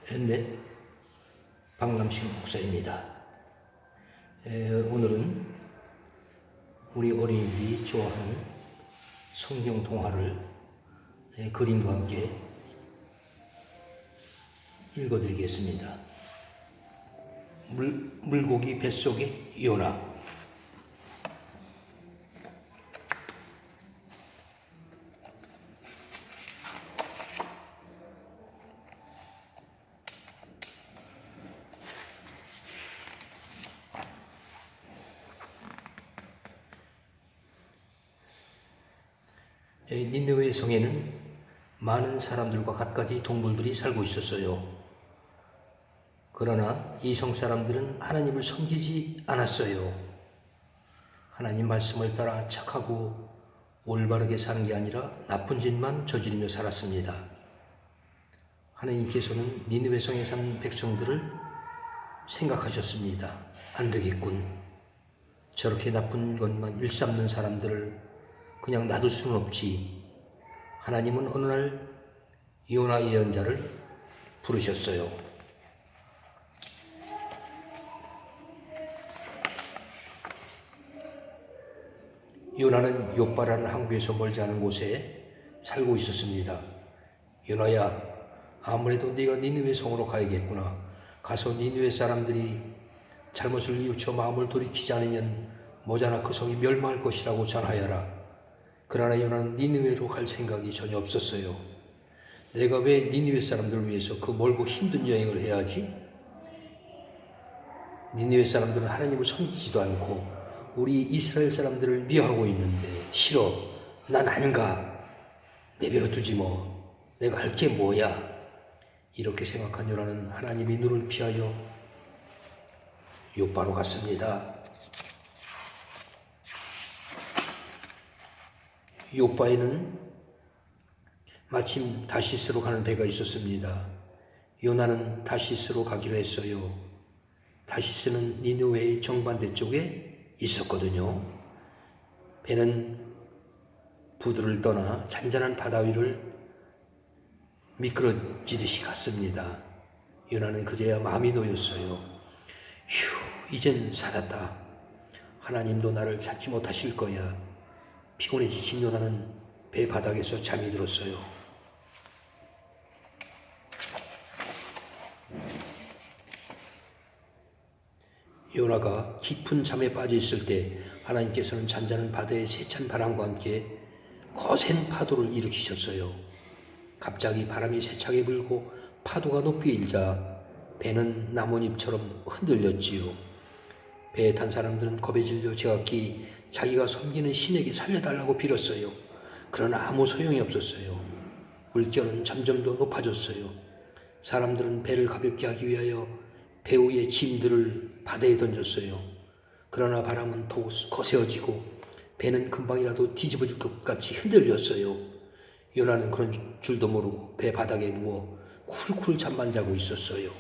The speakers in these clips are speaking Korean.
현대 박남식 목사입니다. 오늘은 우리 어린이들이 좋아하는 성경 동화를 그림과 함께 읽어드리겠습니다. 물고기 뱃속의 요나. 니느웨 성에는 많은 사람들과 갖가지 동물들이 살고 있었어요. 그러나 이 성 사람들은 하나님을 섬기지 않았어요. 하나님 말씀을 따라 착하고 올바르게 사는 게 아니라 나쁜 짓만 저지르며 살았습니다. 하나님께서는 니느웨 성에 사는 백성들을 생각하셨습니다. 안 되겠군. 저렇게 나쁜 것만 일삼는 사람들을 그냥 놔둘 수는 없지. 하나님은 어느 날 요나 예언자를 부르셨어요. 요나는 욥바라는 항구에서 멀지 않은 곳에 살고 있었습니다. 요나야, 아무래도 네가 니느웨 성으로 가야겠구나. 가서 니느웨 사람들이 잘못을 뉘우쳐 마음을 돌이키지 않으면 머지않아 그 성이 멸망할 것이라고 전하여라. 그러나 요나는 니느웨로 갈 생각이 전혀 없었어요. 내가 왜 니느웨 사람들을 위해서 그 멀고 힘든 여행을 해야 하지? 니느웨 사람들은 하나님을 섬기지도 않고 우리 이스라엘 사람들을 미워하고 있는데 싫어. 난 안 가. 내버려 두지 뭐. 내가 할 게 뭐야. 이렇게 생각한 요나는 하나님의 눈을 피하여 욥바로 갔습니다. 욥바에는 마침 다시스로 가는 배가 있었습니다. 요나는 다시스로 가기로 했어요. 다시스는 니느웨의 정반대 쪽에 있었거든요. 배는 부두를 떠나 잔잔한 바다 위를 미끄러지듯이 갔습니다. 요나는 그제야 마음이 놓였어요. 휴, 이젠 살았다. 하나님도 나를 찾지 못하실 거야. 피곤해 지친 요나는 배 바닥에서 잠이 들었어요. 요나가 깊은 잠에 빠져 있을 때 하나님께서는 잔잔한 바다의 세찬 바람과 함께 거센 파도를 일으키셨어요. 갑자기 바람이 세차게 불고 파도가 높이 일자 배는 나뭇잎처럼 흔들렸지요. 배에 탄 사람들은 겁에 질려 제각기 자기가 섬기는 신에게 살려달라고 빌었어요. 그러나 아무 소용이 없었어요. 물결은 점점 더 높아졌어요. 사람들은 배를 가볍게 하기 위하여 배 위의 짐들을 바다에 던졌어요. 그러나 바람은 더욱 거세어지고 배는 금방이라도 뒤집어질 것 같이 흔들렸어요. 요나는 그런 줄도 모르고 배 바닥에 누워 쿨쿨 잠만 자고 있었어요.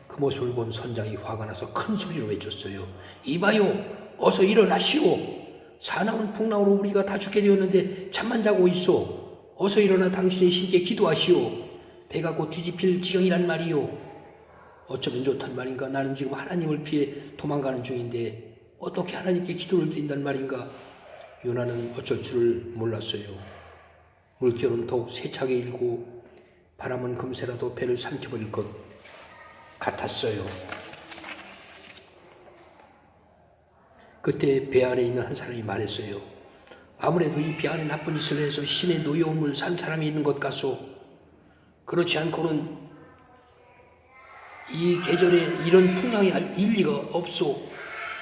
그 모습을 본 선장이 화가 나서 큰 소리로 외쳤어요. 이봐요, 어서 일어나시오. 사나운 풍랑으로 우리가 다 죽게 되었는데 잠만 자고 있어. 어서 일어나 당신의 신께 기도하시오. 배가 곧 뒤집힐 지경이란 말이오. 어쩌면 좋단 말인가. 나는 지금 하나님을 피해 도망가는 중인데 어떻게 하나님께 기도를 드린단 말인가. 요나는 어쩔 줄을 몰랐어요. 물결은 더욱 세차게 일고 바람은 금세라도 배를 삼켜버릴 것 같았어요. 그때 배 안에 있는 한 사람이 말했어요. 아무래도 이 배 안에 나쁜 짓을 해서 신의 노여움을 산 사람이 있는 것 같소. 그렇지 않고는 이 계절에 이런 풍랑이 할 일리가 없소.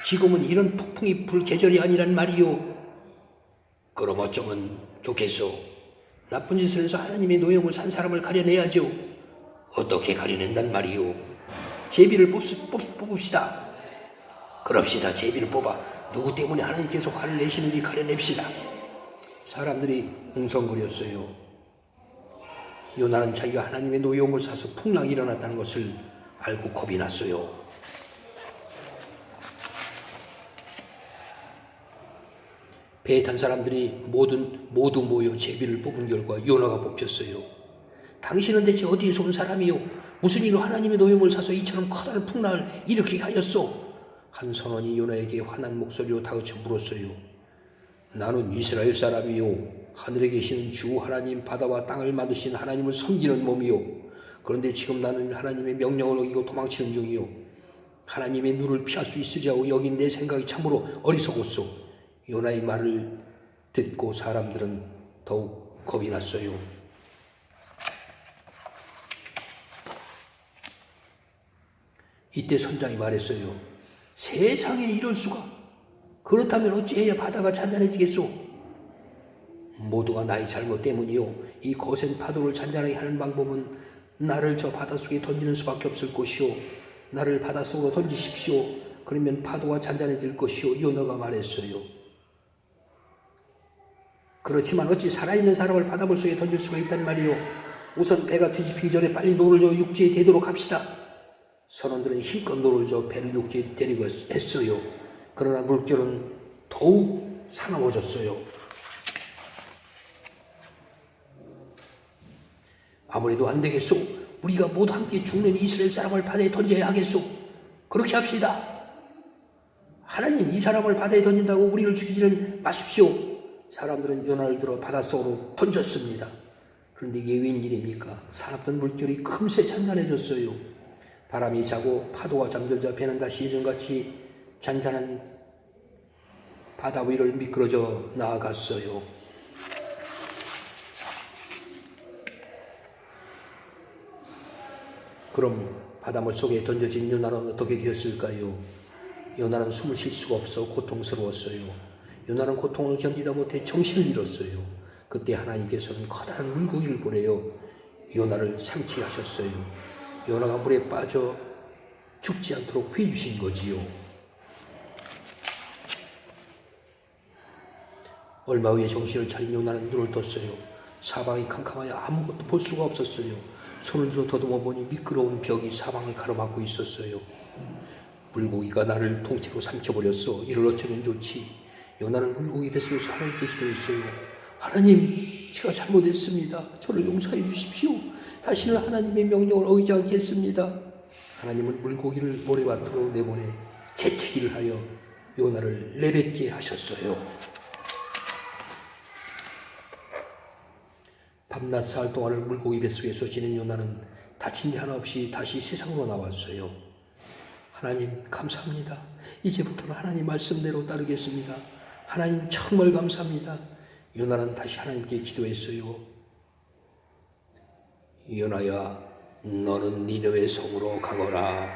지금은 이런 폭풍이 불 계절이 아니란 말이요. 그럼 어쩌면 좋겠소. 나쁜 짓을 해서 하나님의 노여움을 산 사람을 가려내야죠. 어떻게 가려낸단 말이요. 제비를 뽑읍시다. 그럽시다. 제비를 뽑아 누구 때문에 하나님께서 화를 내시는지 가려냅시다. 사람들이 웅성거렸어요. 요나는 자기가 하나님의 노여움을 사서 풍랑이 일어났다는 것을 알고 겁이 났어요. 배에 탄 사람들이 모두 모여 제비를 뽑은 결과 요나가 뽑혔어요. 당신은 대체 어디에서 온 사람이요? 무슨 일로 하나님의 노염을 사서 이처럼 커다란 풍랑을 일으키게 하였소? 한 선원이 요나에게 화난 목소리로 다그쳐 물었어요. 나는 이스라엘 사람이요. 하늘에 계신 주 하나님, 바다와 땅을 만드신 하나님을 섬기는 몸이요. 그런데 지금 나는 하나님의 명령을 어기고 도망치는 중이요. 하나님의 눈을 피할 수 있으리라고 여긴 내 생각이 참으로 어리석었소. 요나의 말을 듣고 사람들은 더욱 겁이 났어요. 이때 선장이 말했어요. 세상에 이럴 수가. 그렇다면 어찌해야 바다가 잔잔해지겠소? 모두가 나의 잘못 때문이요. 이 거센 파도를 잔잔하게 하는 방법은 나를 저 바닷속에 던지는 수밖에 없을 것이요. 나를 바닷속으로 던지십시오. 그러면 파도가 잔잔해질 것이요. 요나가 말했어요. 그렇지만 어찌 살아있는 사람을 바닷물 속에 던질 수가 있단 말이요. 우선 배가 뒤집히기 전에 빨리 노를 저 육지에 대도록 합시다. 선원들은 힘껏 노를 저 배를 육지에 데리고 했어요. 그러나 물결은 더욱 사나워졌어요. 아무래도 안 되겠소. 우리가 모두 함께 죽는 이스라엘 사람을 바다에 던져야 하겠소. 그렇게 합시다. 하나님, 이 사람을 바다에 던진다고 우리를 죽이지는 마십시오. 사람들은 요나를 들어 바닷속으로 던졌습니다. 그런데 이게 웬일입니까? 사납던 물결이 금세 잔잔해졌어요. 바람이 자고 파도가 잠들자 배는 다시 예전같이 잔잔한 바다 위를 미끄러져 나아갔어요. 그럼 바닷물 속에 던져진 요나는 어떻게 되었을까요? 요나는 숨을 쉴 수가 없어 고통스러웠어요. 요나는 고통을 견디다 못해 정신을 잃었어요. 그때 하나님께서는 커다란 물고기를 보내어 요나를 삼키게 하셨어요. 요나가 물에 빠져 죽지 않도록 구해주신 거지요. 얼마 후에 정신을 차린 요나는 눈을 떴어요. 사방이 캄캄하여 아무것도 볼 수가 없었어요. 손을 들어 더듬어 보니 미끄러운 벽이 사방을 가로막고 있었어요. 물고기가 나를 통째로 삼켜버렸어. 이를 어쩌면 좋지. 요나는 물고기 뱃속에서 하나님께 기도했어요. 하나님, 제가 잘못했습니다. 저를 용서해 주십시오. 다시는 하나님의 명령을 어기지 않겠습니다. 하나님은 물고기를 모래밭으로 내보내 재채기를 하여 요나를 내뱉게 하셨어요. 밤낮 사흘 동안을 물고기 뱃속에서 지낸 요나는 다친 데 하나 없이 다시 세상으로 나왔어요. 하나님 감사합니다. 이제부터는 하나님 말씀대로 따르겠습니다. 하나님 정말 감사합니다. 요나는 다시 하나님께 기도했어요. 요나야, 너는 니느웨 성으로 가거라.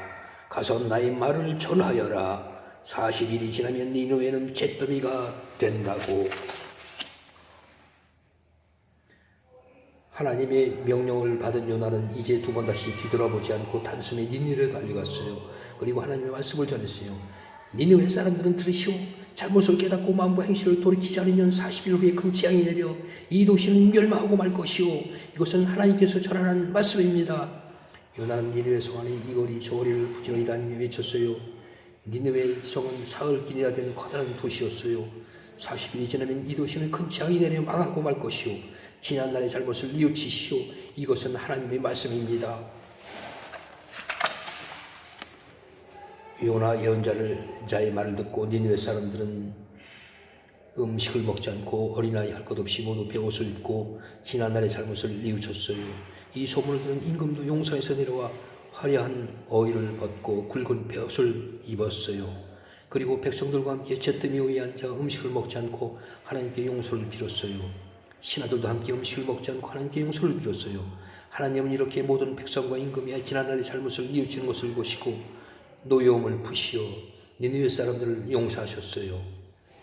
가서 나의 말을 전하여라. 40일이 지나면 니느웨는 잿더미가 된다고. 하나님의 명령을 받은 요나는 이제 두 번 다시 뒤돌아보지 않고 단숨에 니느웨로 달려갔어요. 그리고 하나님의 말씀을 전했어요. 니느웨 사람들은 들으시오. 잘못을 깨닫고 마음과 행실을 돌이키지 않으면 40일 후에 큰 재앙이 내려 이 도시는 멸망하고 말 것이오. 이것은 하나님께서 전하는 말씀입니다. 요나는 니느웨 성 안에 이거리 저거리를 부지런히 다니며 외쳤어요. 니느웨 성은 사흘길이나 되는 커다란 도시였어요. 40일이 지나면 이 도시는 큰 재앙이 내려 망하고 말 것이오. 지난날의 잘못을 뉘우치시오. 이것은 하나님의 말씀입니다. 요나 예언자의 말을 듣고 니느웨 사람들은 음식을 먹지 않고 어린아이 할 것 없이 모두 베옷을 입고 지난날의 잘못을 뉘우쳤어요. 이 소문을 들은 임금도 용사에서 내려와 화려한 어의를 벗고 굵은 베옷을 입었어요. 그리고 백성들과 함께 잿더미 위에 앉아 음식을 먹지 않고 하나님께 용서를 빌었어요. 신하들도 함께 음식을 먹지 않고 하나님께 용서를 빌었어요. 하나님은 이렇게 모든 백성과 임금이 지난날의 잘못을 뉘우치는 것을 보시고 노여움을 푸시어 니느웨 사람들을 용서하셨어요.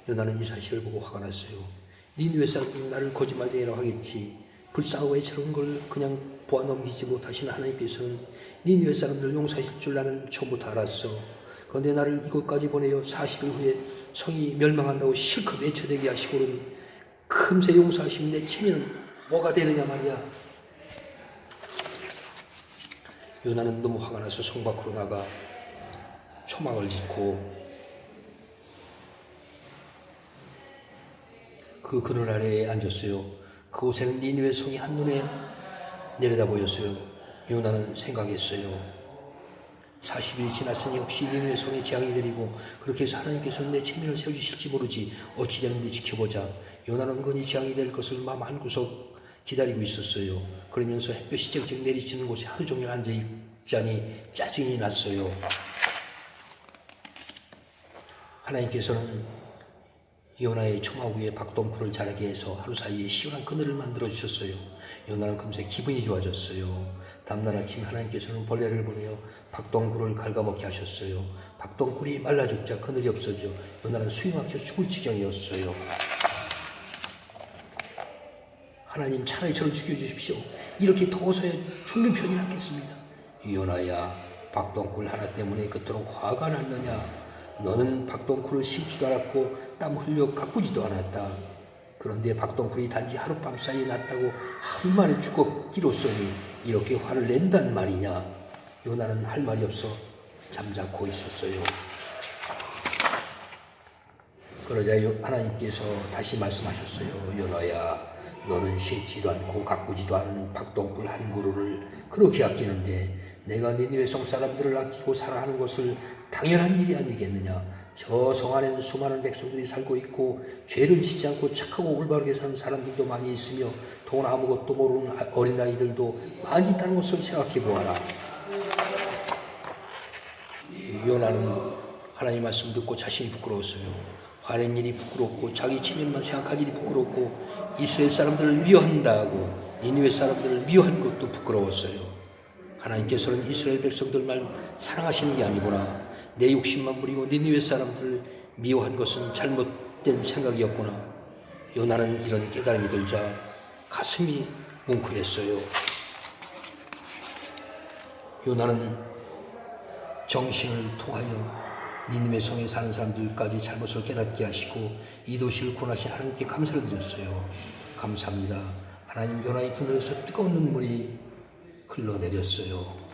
요나는 이 사실을 보고 화가 났어요. 니느웨 사람들은 나를 거짓말쟁이라고 하겠지. 불쌍하고 애처로운 걸 그냥 보아 넘기지 못하시는 하나님께서는 니느웨 사람들을 용서하실 줄 나는 처음부터 알았어. 그런데 나를 이곳까지 보내어 40일 후에 성이 멸망한다고 실컷 외쳐대게 하시고는 금세 용서하시면 내 체면은 뭐가 되느냐 말이야. 요나는 너무 화가 나서 성 밖으로 나가 초막을 짓고 그 그늘 아래에 앉았어요. 그곳에는 니느웨 성이 한눈에 내려다 보였어요. 요나는 생각했어요. 40일이 지났으니 혹시 니느웨 성에 재앙이 내리고 그렇게 해서 하나님께서는 내 체면을 세워주실지 모르지. 어찌 되는지 지켜보자. 요나는 은근히 재앙이 될 것을 마음 한구석 기다리고 있었어요. 그러면서 햇볕이 쨍쨍 내리치는 곳에 하루 종일 앉아있자니 짜증이 났어요. 하나님께서는 요나의 초막 위에 박동굴을 자라게 해서 하루 사이에 시원한 그늘을 만들어 주셨어요. 요나는 금세 기분이 좋아졌어요. 다음날 아침 하나님께서는 벌레를 보내어 박동굴을 갉아먹게 하셨어요. 박동굴이 말라 죽자 그늘이 없어져 요나는 숨이 막혀 죽을 지경이었어요. 하나님, 차라리 저를 죽여주십시오. 이렇게 더워서야 죽는 편이 낫겠습니다. 요나야, 박동굴 하나 때문에 그토록 화가 났느냐? 너는 박동굴을 심지도 않았고 땀 흘려 가꾸지도 않았다. 그런데 박동굴이 단지 하룻밤 사이에 났다고 한 만에 죽었기로써니 이렇게 화를 낸단 말이냐? 요나는 할 말이 없어 잠자코 있었어요. 그러자 하나님께서 다시 말씀하셨어요. 요나야, 너는 심지도 않고 가꾸지도 않은 박동굴 한 그루를 그렇게 아끼는데 내가 니느웨 성 사람들을 아끼고 사랑하는 것을 당연한 일이 아니겠느냐? 저 성 안에는 수많은 백성들이 살고 있고 죄를 짓지 않고 착하고 올바르게 사는 사람들도 많이 있으며 돈 아무것도 모르는 어린아이들도 많이 있다는 것을 생각해 보아라. 요나는 하나님 말씀 듣고 자신이 부끄러웠어요. 화낸 일이 부끄럽고 자기 체면만 생각할 일이 부끄럽고 이스라엘 사람들을 미워한다고 니느웨 사람들을 미워한 것도 부끄러웠어요. 하나님께서는 이스라엘 백성들만 사랑하시는 게 아니구나. 내 욕심만 부리고 니느웨 사람들을 미워한 것은 잘못된 생각이었구나. 요나는 이런 깨달음이 들자 가슴이 뭉클했어요. 요나는 정신을 통하여 니느웨 성에 사는 사람들까지 잘못을 깨닫게 하시고 이 도시를 구원하신 하나님께 감사를 드렸어요. 감사합니다. 하나님, 요나의 눈에서 뜨거운 눈물이 흘러내렸어요.